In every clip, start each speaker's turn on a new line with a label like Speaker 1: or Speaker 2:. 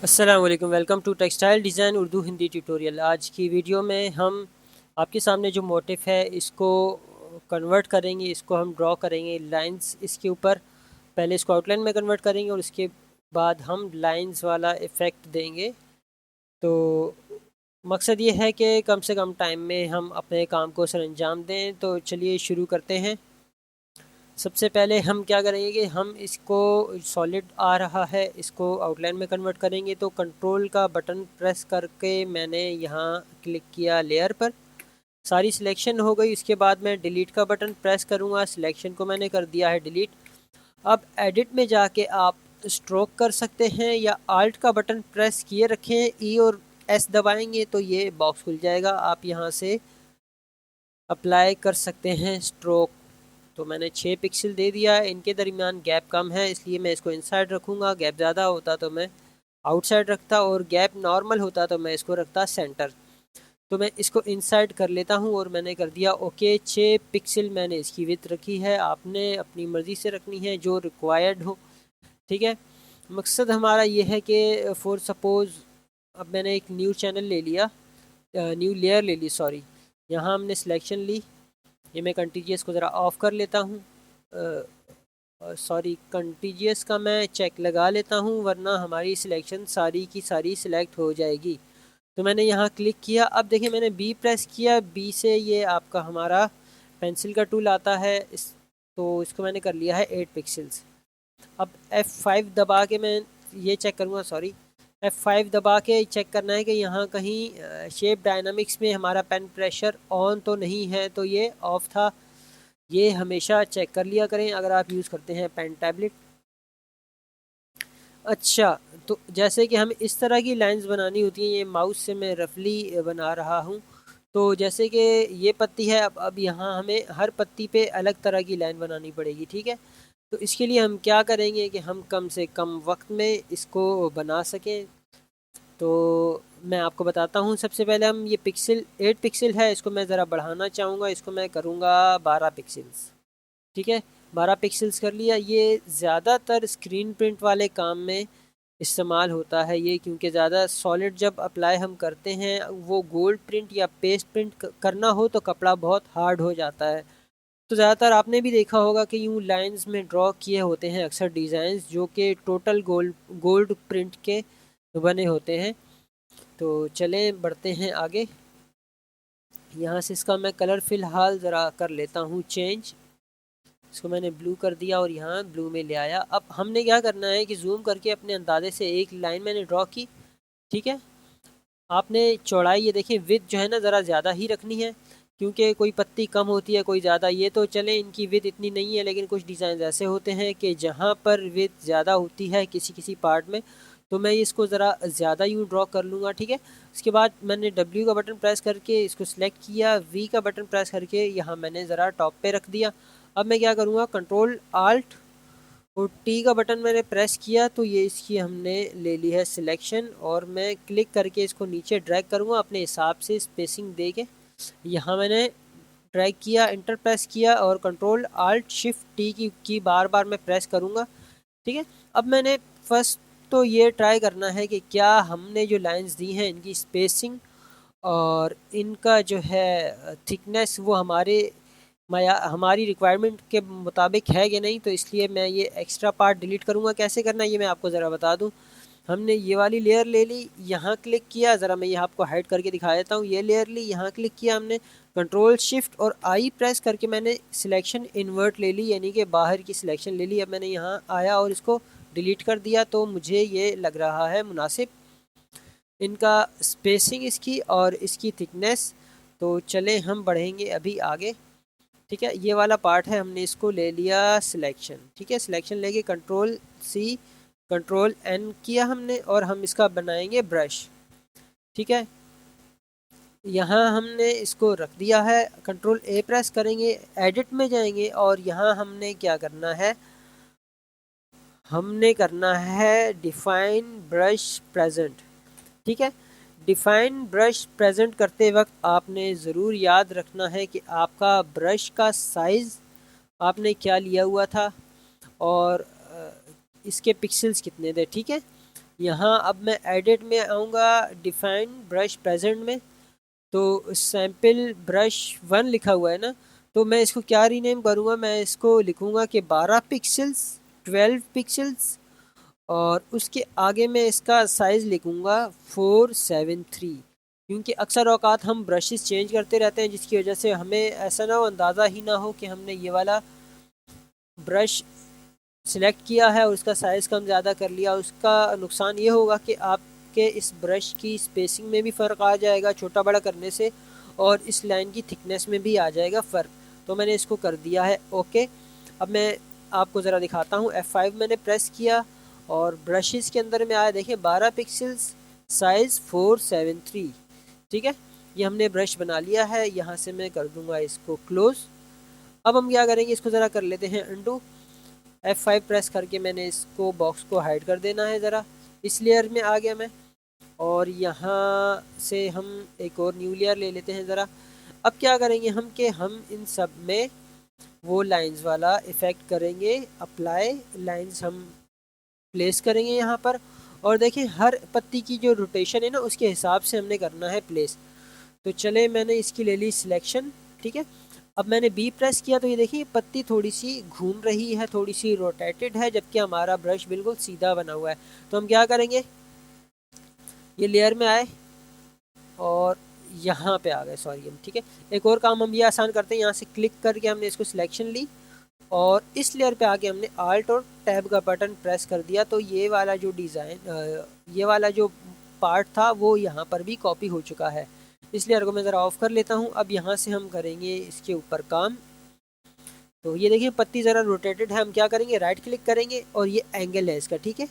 Speaker 1: अस्सलाम वालेकुम, welcome to textile design Urdu Hindi tutorial. आज की वीडियो में हम आपके सामने जो मोटिफ है इसको कन्वर्ट करेंगे, इसको हम ड्रॉ करेंगे लाइंस इसके ऊपर। पहले इसको आउटलाइन में कन्वर्ट करेंगे और उसके बाद हम लाइंस वाला इफ़ेक्ट देंगे। तो मकसद ये है कि कम से कम टाइम में हम अपने काम को सर अंजाम दें। तो चलिए शुरू करते हैं। सबसे पहले हम क्या करेंगे कि हम इसको सॉलिड आ रहा है, इसको आउटलाइन में कन्वर्ट करेंगे। तो कंट्रोल का बटन प्रेस करके मैंने यहाँ क्लिक किया लेयर पर, सारी सिलेक्शन हो गई। उसके बाद मैं डिलीट का बटन प्रेस करूँगा, सिलेक्शन को मैंने कर दिया है डिलीट। अब एडिट में जाके आप स्ट्रोक कर सकते हैं या आल्ट का बटन प्रेस किए रखें, ई और एस दबाएंगे तो ये बॉक्स खुल जाएगा। आप यहाँ से अप्लाई कर सकते हैं स्ट्रोक। तो मैंने 6 पिक्सल दे दिया है, इनके दरमियान गैप कम है इसलिए मैं इसको इनसाइड रखूँगा। गैप ज़्यादा होता तो मैं आउटसाइड रखता और गैप नॉर्मल होता तो मैं इसको रखता सेंटर। तो मैं इसको इनसाइड कर लेता हूँ और मैंने कर दिया ओके। 6 पिक्सल मैंने इसकी विड्थ रखी है, आपने अपनी मर्ज़ी से रखनी है जो रिक्वायर्ड हो, ठीक है। मकसद हमारा ये है कि फॉर सपोज़ अब मैंने एक न्यू चैनल ले लिया, न्यू लेयर ले ली, सॉरी। यहाँ हमने सिलेक्शन ली, ये मैं कंटीजियस को ज़रा ऑफ़ कर लेता हूँ। सॉरी, कंटीजियस का मैं चेक लगा लेता हूँ वरना हमारी सिलेक्शन सारी की सारी सिलेक्ट हो जाएगी। तो मैंने यहाँ क्लिक किया। अब देखिए मैंने बी प्रेस किया, बी से ये आपका हमारा पेंसिल का टूल आता है तो इसको मैंने कर लिया है 8 पिक्सल्स। अब F5 दबा के मैं ये चेक करूँगा, सॉरी F5 दबा के चेक करना है कि यहाँ कहीं शेप डायनामिक्स में हमारा पेन प्रेशर ऑन तो नहीं है। तो ये ऑफ था, ये हमेशा चेक कर लिया करें अगर आप यूज़ करते हैं पेन टैबलेट। अच्छा, तो जैसे कि हमें इस तरह की लाइंस बनानी होती हैं, ये माउस से मैं रफली बना रहा हूँ। तो जैसे कि ये पत्ती है, अब यहाँ हमें हर पत्ती पे अलग तरह की लाइन बनानी पड़ेगी, ठीक है। तो इसके लिए हम क्या करेंगे कि हम कम से कम वक्त में इसको बना सकें। तो मैं आपको बताता हूँ। सबसे पहले हम ये पिक्सल 8 पिक्सल है, इसको मैं ज़रा बढ़ाना चाहूँगा, इसको मैं करूँगा 12 पिक्सल्स, ठीक है। 12 पिक्सल्स कर लिया। ये ज़्यादातर स्क्रीन प्रिंट वाले काम में इस्तेमाल होता है ये, क्योंकि ज़्यादा सॉलिड जब अप्लाई हम करते हैं, वो गोल्ड प्रिंट या पेस्ट प्रिंट करना हो तो कपड़ा बहुत हार्ड हो जाता है। तो ज़्यादातर आपने भी देखा होगा कि यूँ लाइंस में ड्रॉ किए होते हैं अक्सर डिज़ाइंस जो कि टोटल गोल्ड प्रिंट के बने होते हैं। तो चलें बढ़ते हैं आगे। यहाँ से इसका मैं कलर फ़िलहाल ज़रा कर लेता हूँ चेंज। इसको मैंने ब्लू कर दिया और यहाँ ब्लू में ले आया। अब हमने क्या करना है कि जूम करके अपने अंदाजे से एक लाइन मैंने ड्रॉ की, ठीक है। आपने चौड़ाई ये देखिए विड्थ जो है ना ज़रा ज़्यादा ही रखनी है, क्योंकि कोई पत्ती कम होती है कोई ज़्यादा। ये तो चले इनकी विड्थ इतनी नहीं है, लेकिन कुछ डिज़ाइन ऐसे होते हैं कि जहाँ पर विड्थ ज़्यादा होती है किसी किसी पार्ट में, तो मैं इसको ज़रा ज़्यादा यूँ ड्रॉ कर लूँगा, ठीक है। उसके बाद मैंने W का बटन प्रेस करके इसको सिलेक्ट किया, V का बटन प्रेस करके यहाँ मैंने ज़रा टॉप पे रख दिया। अब मैं क्या करूँगा, कंट्रोल आल्ट और टी का बटन मैंने प्रेस किया तो ये इसकी हमने ले ली है सिलेक्शन, और मैं क्लिक करके इसको नीचे ड्रैग करूँगा अपने हिसाब से स्पेसिंग दे के। यहाँ मैंने ड्रैग किया, इंटर प्रेस किया और कंट्रोल आल्ट शिफ्ट टी की बार बार मैं प्रेस करूँगा, ठीक है। अब मैंने फर्स्ट तो ये ट्राई करना है कि क्या हमने जो लाइंस दी हैं इनकी स्पेसिंग और इनका जो है थिकनेस वो हमारी रिक्वायरमेंट के मुताबिक है कि नहीं। तो इसलिए मैं ये एक्स्ट्रा पार्ट डिलीट करूँगा। कैसे करना है ये मैं आपको ज़रा बता दूँ। हमने ये वाली लेयर ले ली, यहाँ क्लिक किया, ज़रा मैं ये आपको हाइड करके दिखा देता हूँ। ये लेयर ली, यहाँ क्लिक किया हमने, कंट्रोल शिफ्ट और आई प्रेस करके मैंने सिलेक्शन इन्वर्ट ले ली, यानी कि बाहर की सिलेक्शन ले ली। अब मैंने यहाँ आया और इसको डिलीट कर दिया तो मुझे ये लग रहा है मुनासिब इनका स्पेसिंग इसकी और इसकी थिकनेस। तो चलें हम बढ़ेंगे अभी आगे, ठीक है। ये वाला पार्ट है, हमने इसको ले लिया सिलेक्शन, ठीक है। सिलेक्शन लेके कंट्रोल सी कंट्रोल एन किया हमने और हम इसका बनाएंगे ब्रश, ठीक है। यहाँ हमने इसको रख दिया है, कंट्रोल ए प्रेस करेंगे, एडिट में जाएंगे और यहाँ हमने क्या करना है, हमने करना है डिफाइन ब्रश प्रेजेंट, ठीक है। डिफाइन ब्रश प्रेजेंट करते वक्त आपने ज़रूर याद रखना है कि आपका ब्रश का साइज़ आपने क्या लिया हुआ था और इसके पिक्सल्स कितने थे, ठीक है। यहाँ अब मैं एडिट में आऊँगा, डिफाइन ब्रश प्रेजेंट में, तो सैम्पल ब्रश 1 लिखा हुआ है ना, तो मैं इसको क्या रीनेम करूँगा, मैं इसको लिखूँगा कि 12 पिक्सल्स, 12 पिक्सल्स, और उसके आगे मैं इसका साइज़ लिखूँगा 473, क्योंकि अक्सर औकात हम ब्रशेस चेंज करते रहते हैं, जिसकी वजह से हमें ऐसा ना हो, अंदाज़ा ही ना हो कि हमने ये वाला ब्रश सिलेक्ट किया है और उसका साइज़ कम ज़्यादा कर लिया। उसका नुकसान ये होगा कि आपके इस ब्रश की स्पेसिंग में भी फ़र्क आ जाएगा छोटा बड़ा करने से, और इस लाइन की थिकनेस में भी आ जाएगा फ़र्क। तो मैंने इसको कर दिया है ओके। अब मैं आपको ज़रा दिखाता हूँ, F5 मैंने प्रेस किया और ब्रशेस के अंदर में आया, देखें 12 पिक्सल्स, साइज़ 473। ठीक है, ये हमने ब्रश बना लिया है। यहाँ से मैं कर दूँगा इसको क्लोज़। अब हम क्या करेंगे, इसको ज़रा कर लेते हैं अंडू। F5 प्रेस करके मैंने इसको बॉक्स को हाइड कर देना है। ज़रा इस लेयर में आ गया मैं, और यहाँ से हम एक और न्यू लेयर ले लेते हैं ज़रा। अब क्या करेंगे हम कि हम इन सब में वो लाइंस वाला इफ़ेक्ट करेंगे, अप्लाई लाइंस हम प्लेस करेंगे यहाँ पर। और देखिए हर पत्ती की जो रोटेशन है ना, उसके हिसाब से हमने करना है प्लेस। तो चले, मैंने इसकी ले ली सिलेक्शन। ठीक है, अब मैंने बी प्रेस किया तो ये देखिए पत्ती थोड़ी सी घूम रही है, थोड़ी सी रोटेटेड है, जबकि हमारा ब्रश बिल्कुल सीधा बना हुआ है। तो हम क्या करेंगे, ये लेयर में आए और यहाँ पे आ गए, सॉरी हम। ठीक है, एक और काम हम ये आसान करते हैं, यहाँ से क्लिक करके हमने इसको सिलेक्शन ली और इस लेयर पे आके हमने आल्ट और टैब का बटन प्रेस कर दिया, तो ये वाला जो डिज़ाइन, ये वाला जो पार्ट था वो यहाँ पर भी कॉपी हो चुका है। इस लेयर को मैं ज़रा ऑफ कर लेता हूँ। अब यहाँ से हम करेंगे इसके ऊपर काम। तो ये देखिए पत्ती ज़रा रोटेटेड है, हम क्या करेंगे, राइट क्लिक करेंगे और ये एंगल है इसका। ठीक है,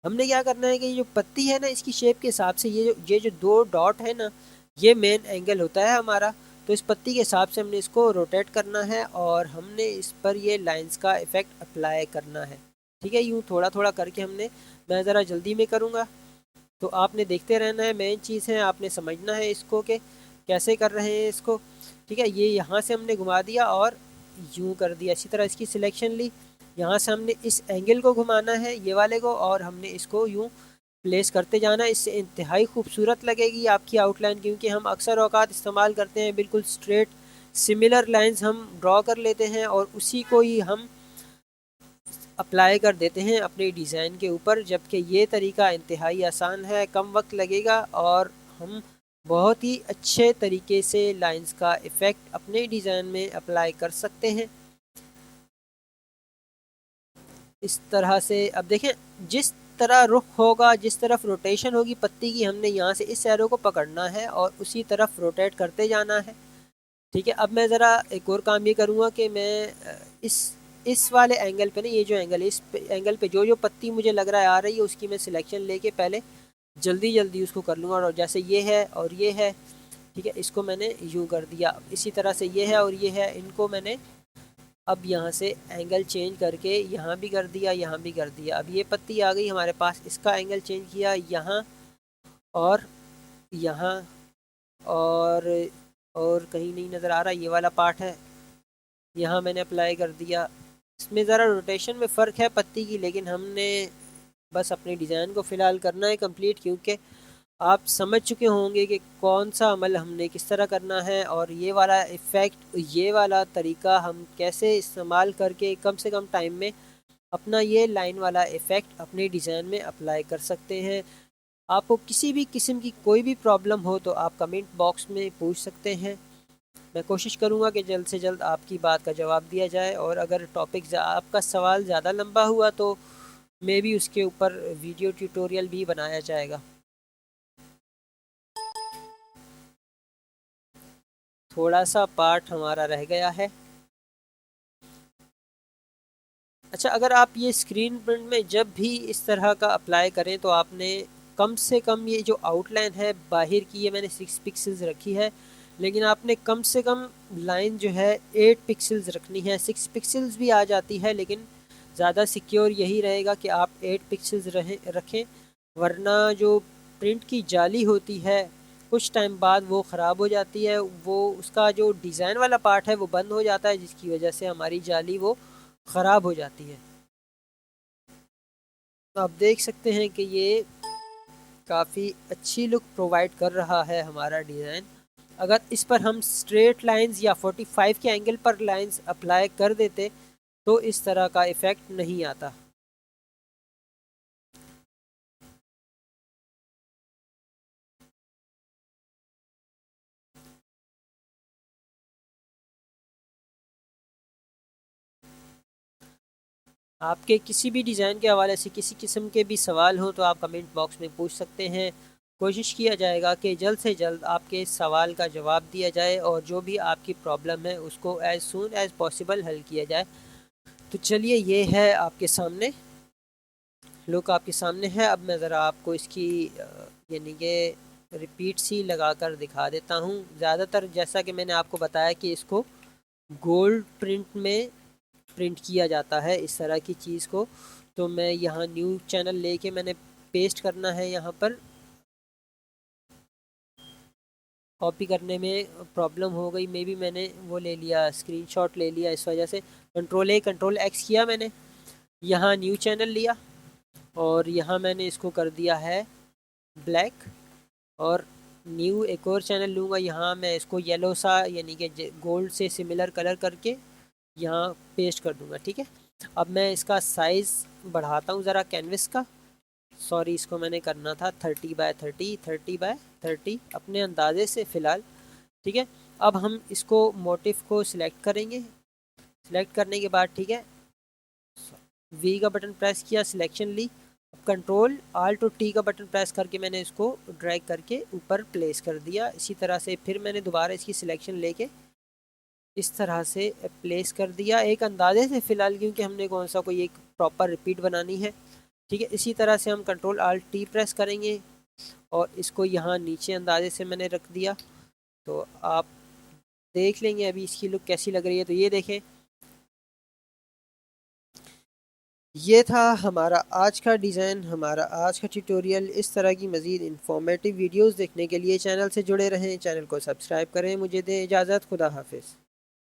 Speaker 1: हमने क्या करना है कि ये जो पत्ती है ना, इसकी शेप के हिसाब से ये जो दो डॉट है ना, ये मेन एंगल होता है हमारा। तो इस पत्ती के हिसाब से हमने इसको रोटेट करना है और हमने इस पर ये लाइंस का इफ़ेक्ट अप्लाई करना है। ठीक है, यूँ थोड़ा थोड़ा करके हमने, मैं ज़रा जल्दी में करूँगा तो आपने देखते रहना है। मेन चीज़ है आपने समझना है इसको कि कैसे कर रहे हैं इसको। ठीक है, ये यहाँ से हमने घुमा दिया और यूँ कर दिया, इसी तरह इसकी सिलेक्शन ली। यहाँ से हमने इस एंगल को घुमाना है, ये वाले को, और हमने इसको यूँ प्लेस करते जाना। इससे इंतहाई खूबसूरत लगेगी आपकी आउटलाइन, क्योंकि हम अक्सर औकात इस्तेमाल करते हैं बिल्कुल स्ट्रेट सिमिलर लाइंस हम ड्रॉ कर लेते हैं और उसी को ही हम अप्लाई कर देते हैं अपने डिज़ाइन के ऊपर। जबकि ये तरीका इंतहाई आसान है, कम वक्त लगेगा और हम बहुत ही अच्छे तरीके से लाइंस का इफ़ेक्ट अपने डिज़ाइन में अप्लाई कर सकते हैं इस तरह से। अब देखें, जिस तरह रुख होगा, जिस तरफ रोटेशन होगी पत्ती की, हमने यहाँ से इस एरो को पकड़ना है और उसी तरफ रोटेट करते जाना है। ठीक है, अब मैं ज़रा एक और काम ये करूँगा कि मैं इस वाले एंगल पे ना, ये जो एंगल है, इस एंगल पे जो जो पत्ती मुझे लग रहा है आ रही है, उसकी मैं सिलेक्शन लेके पहले जल्दी जल्दी उसको कर लूँगा। और जैसे ये है और ये है, ठीक है, इसको मैंने यूँ कर दिया। इसी तरह से ये है और ये है, इनको मैंने अब यहाँ से एंगल चेंज करके यहाँ भी कर दिया, यहाँ भी कर दिया। अब ये पत्ती आ गई हमारे पास, इसका एंगल चेंज किया यहाँ और यहाँ, और कहीं नहीं नज़र आ रहा, ये वाला पार्ट है, यहाँ मैंने अप्लाई कर दिया। इसमें ज़रा रोटेशन में फ़र्क है पत्ती की, लेकिन हमने बस अपने डिज़ाइन को फ़िलहाल करना है कंप्लीट, क्योंकि आप समझ चुके होंगे कि कौन सा अमल हमने किस तरह करना है और ये वाला इफ़ेक्ट, ये वाला तरीका हम कैसे इस्तेमाल करके कम से कम टाइम में अपना ये लाइन वाला इफ़ेक्ट अपने डिज़ाइन में अप्लाई कर सकते हैं। आपको किसी भी किस्म की कोई भी प्रॉब्लम हो तो आप कमेंट बॉक्स में पूछ सकते हैं। मैं कोशिश करूँगा कि जल्द से जल्द आपकी बात का जवाब दिया जाए, और अगर टॉपिक आपका सवाल ज़्यादा लंबा हुआ तो मे बी उसके ऊपर वीडियो ट्यूटोरियल भी बनाया जाएगा। थोड़ा सा पार्ट हमारा रह गया है। अच्छा, अगर आप ये स्क्रीन प्रिंट में जब भी इस तरह का अप्लाई करें तो आपने कम से कम, ये जो आउटलाइन है बाहर की, ये मैंने 6 पिक्सल्स रखी है, लेकिन आपने कम से कम लाइन जो है 8 पिक्सल्स रखनी है। 6 पिक्सल्स भी आ जाती है, लेकिन ज़्यादा सिक्योर यही रहेगा कि आप 8 पिक्सल्स रखें, वरना जो प्रिंट की जाली होती है कुछ टाइम बाद वो ख़राब हो जाती है, वो उसका जो डिज़ाइन वाला पार्ट है वो बंद हो जाता है, जिसकी वजह से हमारी जाली वो ख़राब हो जाती है। तो आप देख सकते हैं कि ये काफ़ी अच्छी लुक प्रोवाइड कर रहा है हमारा डिज़ाइन। अगर इस पर हम स्ट्रेट लाइंस या 45 के एंगल पर लाइंस अप्लाई कर देते तो इस तरह का इफ़ेक्ट नहीं आता। आपके किसी भी डिज़ाइन के हवाले से किसी किस्म के भी सवाल हो तो आप कमेंट बॉक्स में पूछ सकते हैं। कोशिश किया जाएगा कि जल्द से जल्द आपके इस सवाल का जवाब दिया जाए और जो भी आपकी प्रॉब्लम है उसको एज़ सून एज़ पॉसिबल हल किया जाए। तो चलिए, ये है आपके सामने लुक आपके सामने है। अब मैं ज़रा आपको इसकी यानी कि रिपीट सी लगा कर दिखा देता हूँ। ज़्यादातर जैसा कि मैंने आपको बताया कि इसको गोल्ड प्रिंट में प्रिंट किया जाता है इस तरह की चीज़ को। तो मैं यहाँ न्यू चैनल लेके मैंने पेस्ट करना है, यहाँ पर कॉपी करने में प्रॉब्लम हो गई, मे बी मैंने वो ले लिया, स्क्रीनशॉट ले लिया, इस वजह से कंट्रोल A कंट्रोल X किया मैंने। यहाँ न्यू चैनल लिया और यहाँ मैंने इसको कर दिया है ब्लैक, और न्यू एक और चैनल लूँगा, यहाँ मैं इसको येलो सा यानी कि गोल्ड से सिमिलर कलर करके यहाँ पेस्ट कर दूँगा। ठीक है, अब मैं इसका साइज़ बढ़ाता हूँ ज़रा कैनवस का। सॉरी, इसको मैंने करना था 30x30, 30x30 अपने अंदाजे से फ़िलहाल। ठीक है, अब हम इसको मोटिव को सिलेक्ट करेंगे। सिलेक्ट करने के बाद ठीक है, वी का बटन प्रेस किया, सिलेक्शन ली। अब कंट्रोल Alt और T का बटन प्रेस करके मैंने इसको ड्रैग करके ऊपर प्लेस कर दिया। इसी तरह से फिर मैंने दोबारा इसकी सिलेक्शन लेके इस तरह से प्लेस कर दिया, एक अंदाजे से फ़िलहाल, क्योंकि हमने कौन सा कोई एक प्रॉपर रिपीट बनानी है। ठीक है, इसी तरह से हम कंट्रोल Alt T प्रेस करेंगे और इसको यहाँ नीचे अंदाजे से मैंने रख दिया। तो आप देख लेंगे अभी इसकी लुक कैसी लग रही है। तो ये देखें, ये था हमारा आज का डिज़ाइन, हमारा आज का ट्यूटोरियल। इस तरह की मज़ीद इंफॉर्मेटिव वीडियोस देखने के लिए चैनल से जुड़े रहें, चैनल को सब्सक्राइब करें। मुझे दें इजाज़त, खुदा हाफिज़।